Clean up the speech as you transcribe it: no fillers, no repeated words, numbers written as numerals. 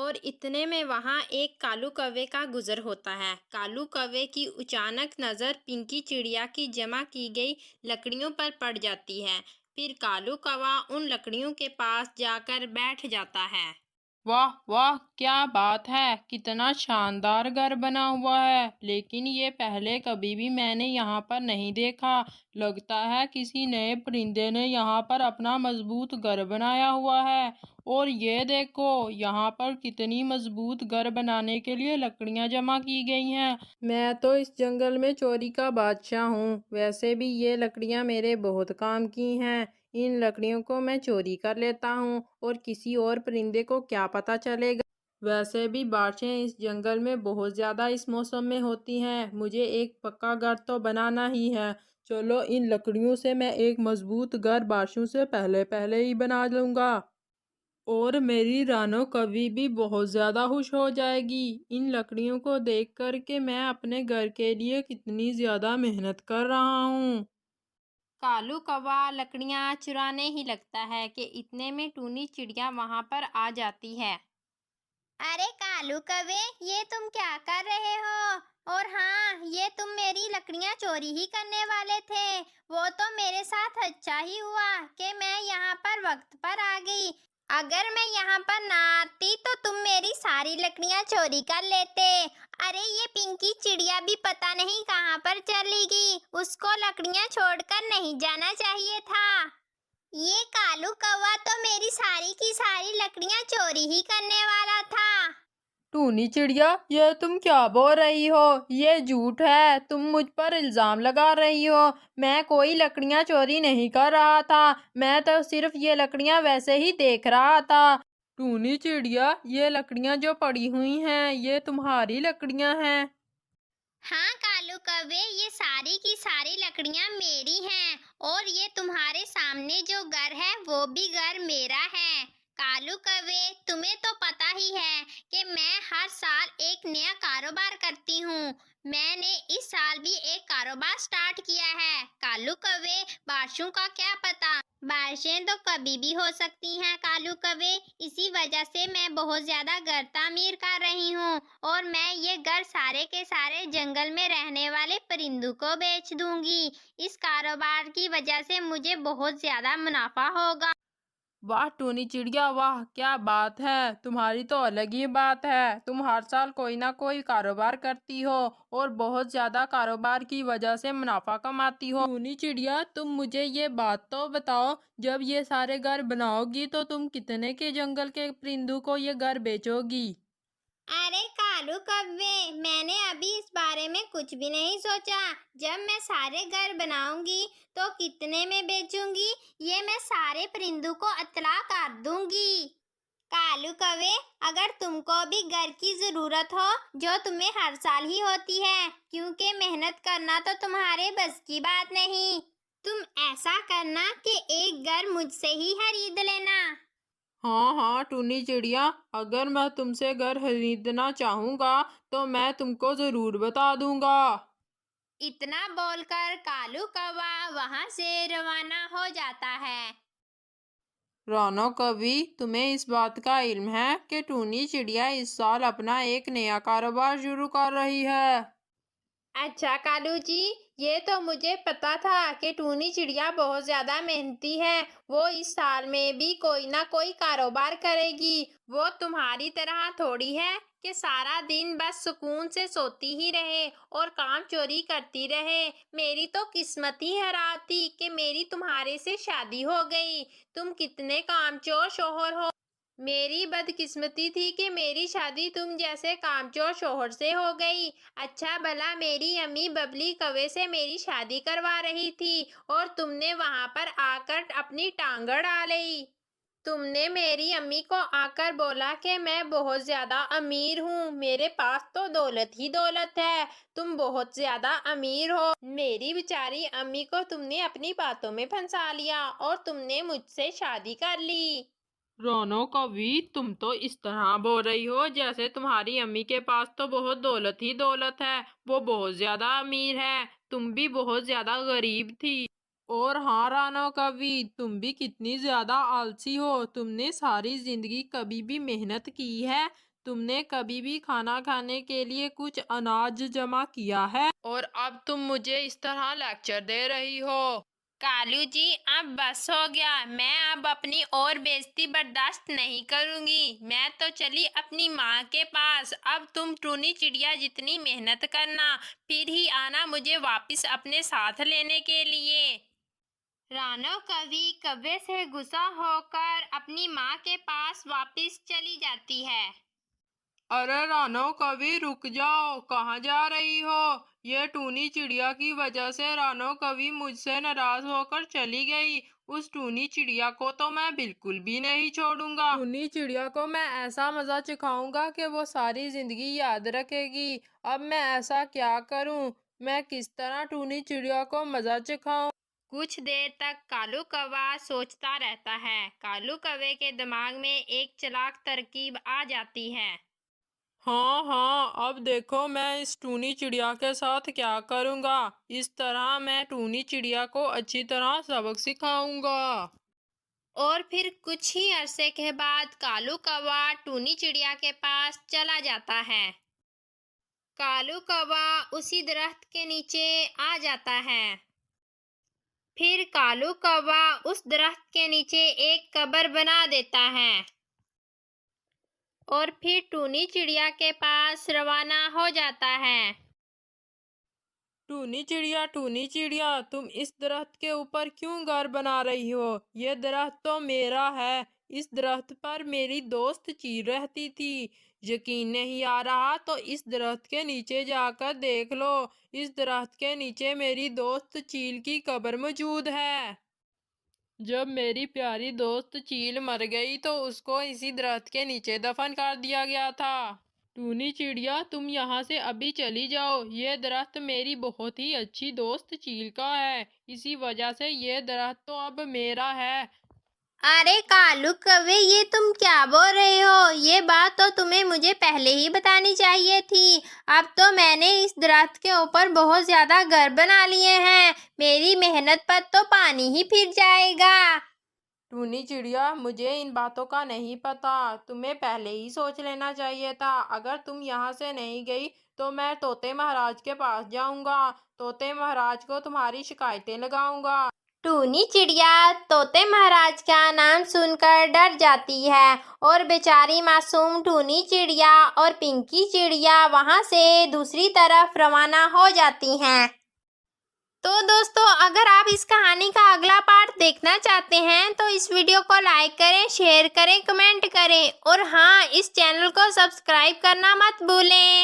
और इतने में वहाँ एक कालू कौवे का गुजर होता है। कालू कौवे की अचानक नज़र पिंकी चिड़िया की जमा की गई लकड़ियों पर पड़ जाती है। फिर कालू कौवा उन लकड़ियों के पास जाकर बैठ जाता है। वाह वाह, क्या बात है! कितना शानदार घर बना हुआ है। लेकिन ये पहले कभी भी मैंने यहाँ पर नहीं देखा। लगता है किसी नए परिंदे ने यहाँ पर अपना मजबूत घर बनाया हुआ है। और ये देखो, यहाँ पर कितनी मजबूत घर बनाने के लिए लकड़ियाँ जमा की गई हैं। मैं तो इस जंगल में चोरी का बादशाह हूँ। वैसे भी ये लकड़ियाँ मेरे बहुत काम की हैं। इन लकड़ियों को मैं चोरी कर लेता हूँ और किसी और परिंदे को क्या पता चलेगा। वैसे भी बारिशें इस जंगल में बहुत ज़्यादा इस मौसम में होती हैं। मुझे एक पक्का घर तो बनाना ही है। चलो, इन लकड़ियों से मैं एक मजबूत घर बारिशों से पहले पहले ही बना लूँगा। और मेरी रानो कभी भी बहुत ज़्यादा खुश हो जाएगी। इन लकड़ियों को देख कर के मैं अपने घर के लिए कितनी ज़्यादा मेहनत कर रहा हूँ। कालू कौवा लकड़ियाँ चुराने ही लगता है कि इतने में टूनी चिड़िया वहाँ पर आ जाती है। अरे कालू कौवे, ये तुम क्या कर रहे हो? और हाँ, ये तुम मेरी लकड़ियां चोरी ही करने वाले थे। वो तो मेरे साथ अच्छा ही हुआ कि मैं यहाँ पर वक्त पर आ गई। अगर मैं यहाँ पर ना आती तो तुम मेरी सारी लकड़ियां चोरी कर लेते। अरे ये पिंकी चिड़िया भी पता नहीं कहाँ पर चली गई। उसको लकड़ियां छोड़कर नहीं जाना चाहिए था। ये कालू कौवा तो मेरी सारी की सारी लकड़ियां चोरी ही करने वाला था। टूनी चिड़िया, ये तुम क्या बोल रही हो? ये झूठ है। तुम मुझ पर इल्ज़ाम लगा रही हो। मैं कोई लकड़ियाँ चोरी नहीं कर रहा था। मैं तो सिर्फ ये लकड़ियाँ वैसे ही देख रहा था। टूनी चिड़िया, ये लकड़ियाँ जो पड़ी हुई हैं, ये तुम्हारी लकड़ियाँ हैं। हाँ कालू कौवे, ये सारी की सारी लकड़ियां मेरी हैं और ये तुम्हारे सामने जो घर है वो भी घर मेरा है। कालू कौवे, तुम्हें तो पता ही है कि मैं हर साल एक नया कारोबार करती हूँ। मैंने इस साल भी एक कारोबार स्टार्ट किया है। कालू कौवे, बारिशों का क्या पता, बारिशें तो कभी भी हो सकती हैं कालू कौवे। इसी वजह से मैं बहुत ज्यादा घर तामीर कर रही हूँ और मैं ये घर सारे के सारे जंगल में रहने वाले परिंदों को बेच दूंगी। इस कारोबार की वजह से मुझे बहुत ज्यादा मुनाफा होगा। वाह टूनी चिड़िया, वाह क्या बात है! तुम्हारी तो अलग ही बात है। तुम हर साल कोई ना कोई कारोबार करती हो और बहुत ज्यादा कारोबार की वजह से मुनाफा कमाती हो। टूनी चिड़िया, तुम मुझे ये बात तो बताओ, जब ये सारे घर बनाओगी तो तुम कितने के जंगल के परिंदों को ये घर बेचोगी? अरे कालू कव्वे, मैंने अभी इस बारे में कुछ भी नहीं सोचा। जब मैं सारे घर बनाऊंगी तो कितने में बेचूंगी, ये मैं सारे परिंदों को इत्तला कर दूंगी। कालू कव्वे, अगर तुमको भी घर की जरूरत हो, जो तुम्हें हर साल ही होती है, क्योंकि मेहनत करना तो तुम्हारे बस की बात नहीं, तुम ऐसा करना कि एक घर मुझसे ही खरीद लेना। हाँ हाँ टूनी चिड़िया, अगर मैं तुमसे घर खरीदना चाहूँगा तो मैं तुमको ज़रूर बता दूँगा। इतना बोलकर कालू कौवा वहां से रवाना हो जाता है। रानो, कभी तुम्हें इस बात का इल्म है कि टूनी चिड़िया इस साल अपना एक नया कारोबार शुरू कर रही है? अच्छा कालू जी, ये तो मुझे पता था कि टूनी चिड़िया बहुत ज़्यादा मेहनती है। वो इस साल में भी कोई ना कोई कारोबार करेगी। वो तुम्हारी तरह थोड़ी है कि सारा दिन बस सुकून से सोती ही रहे और काम चोरी करती रहे। मेरी तो किस्मत ही खराब थी कि मेरी तुम्हारे से शादी हो गई। तुम कितने कामचोर शौहर हो। मेरी बदकिस्मती थी कि मेरी शादी तुम जैसे कामचोर शौहर से हो गई। अच्छा भला मेरी अम्मी बबली कौवे से मेरी शादी करवा रही थी और तुमने वहां पर आकर अपनी टांग अड़ा ली। तुमने मेरी अम्मी को आकर बोला कि मैं बहुत ज्यादा अमीर हूँ, मेरे पास तो दौलत ही दौलत है। तुम बहुत ज्यादा अमीर हो। मेरी बेचारी अम्मी को तुमने अपनी बातों में फंसा लिया और तुमने मुझसे शादी कर ली। रोनो, कभी तुम तो इस तरह बोल रही हो जैसे तुम्हारी अम्मी के पास तो बहुत दौलत ही दौलत है। वो बहुत ज्यादा अमीर है, तुम भी बहुत ज्यादा गरीब थी। और हाँ रानो, कभी तुम भी कितनी ज्यादा आलसी हो। तुमने सारी जिंदगी कभी भी मेहनत की है? तुमने कभी भी खाना खाने के लिए कुछ अनाज जमा किया है और अब तुम मुझे इस तरह लेक्चर दे रही हो। कालू जी अब बस हो गया, मैं अब अपनी और बेइज्जती बर्दाश्त नहीं करूंगी। मैं तो चली अपनी माँ के पास। अब तुम टूनी चिड़िया जितनी मेहनत करना, फिर ही आना मुझे वापस अपने साथ लेने के लिए। रानो कवि कव्वे से गुस्सा होकर अपनी माँ के पास वापस चली जाती है। अरे रानो कवि रुक जाओ, कहाँ जा रही हो? ये टूनी चिड़िया की वजह से रानो कवि मुझसे नाराज होकर चली गई। उस टूनी चिड़िया को तो मैं बिल्कुल भी नहीं छोड़ूंगा। टूनी चिड़िया को मैं ऐसा मजा चखाऊंगा कि वो सारी जिंदगी याद रखेगी। अब मैं ऐसा क्या करूं? मैं किस तरह टूनी चिड़िया को मजा चखाऊं? कुछ देर तक कालू कौवा सोचता रहता है। कालू कौवे के दिमाग में एक चालाक तरकीब आ जाती है। हाँ हाँ, अब देखो मैं इस टूनी चिड़िया के साथ क्या करूँगा। इस तरह मैं टूनी चिड़िया को अच्छी तरह सबक सिखाऊंगा। और फिर कुछ ही अरसे के बाद कालू कौवा टूनी चिड़िया के पास चला जाता है। कालू कौवा उसी दरख्त के नीचे आ जाता है। फिर कालू कौवा उस दरख्त के नीचे एक कब्र बना देता है और फिर टूनी चिड़िया के पास रवाना हो जाता है। टूनी चिड़िया, तुम इस दरख्त के ऊपर क्यों घर बना रही हो? ये दरख्त तो मेरा है। इस दरख्त पर मेरी दोस्त चील रहती थी। यकीन नहीं आ रहा तो इस दरख्त के नीचे जाकर देख लो। इस दरख्त के नीचे मेरी दोस्त चील की कब्र मौजूद है। जब मेरी प्यारी दोस्त चील मर गई तो उसको इसी दरख्त के नीचे दफन कर दिया गया था। टूनी चिड़िया, तुम यहाँ से अभी चली जाओ। ये दरख्त मेरी बहुत ही अच्छी दोस्त चील का है। इसी वजह से ये दरख्त तो अब मेरा है। अरे कालू कौवे, ये तुम क्या बोल रहे हो? ये बात तो तुम्हें मुझे पहले ही बतानी चाहिए थी। अब तो मैंने इस दरख्त के ऊपर बहुत ज्यादा घर बना लिए हैं। मेरी मेहनत पर तो पानी ही फिर जाएगा। टूनी चिड़िया, मुझे इन बातों का नहीं पता। तुम्हें पहले ही सोच लेना चाहिए था। अगर तुम यहाँ से नहीं गई तो मैं तोते महाराज के पास जाऊंगा। तोते महाराज को तुम्हारी शिकायतें लगाऊंगा। टूनी चिड़िया तोते महाराज का नाम सुनकर डर जाती है और बेचारी मासूम टूनी चिड़िया और पिंकी चिड़िया वहां से दूसरी तरफ रवाना हो जाती हैं। तो दोस्तों, अगर आप इस कहानी का अगला पार्ट देखना चाहते हैं तो इस वीडियो को लाइक करें, शेयर करें, कमेंट करें और हाँ, इस चैनल को सब्सक्राइब करना मत भूलें।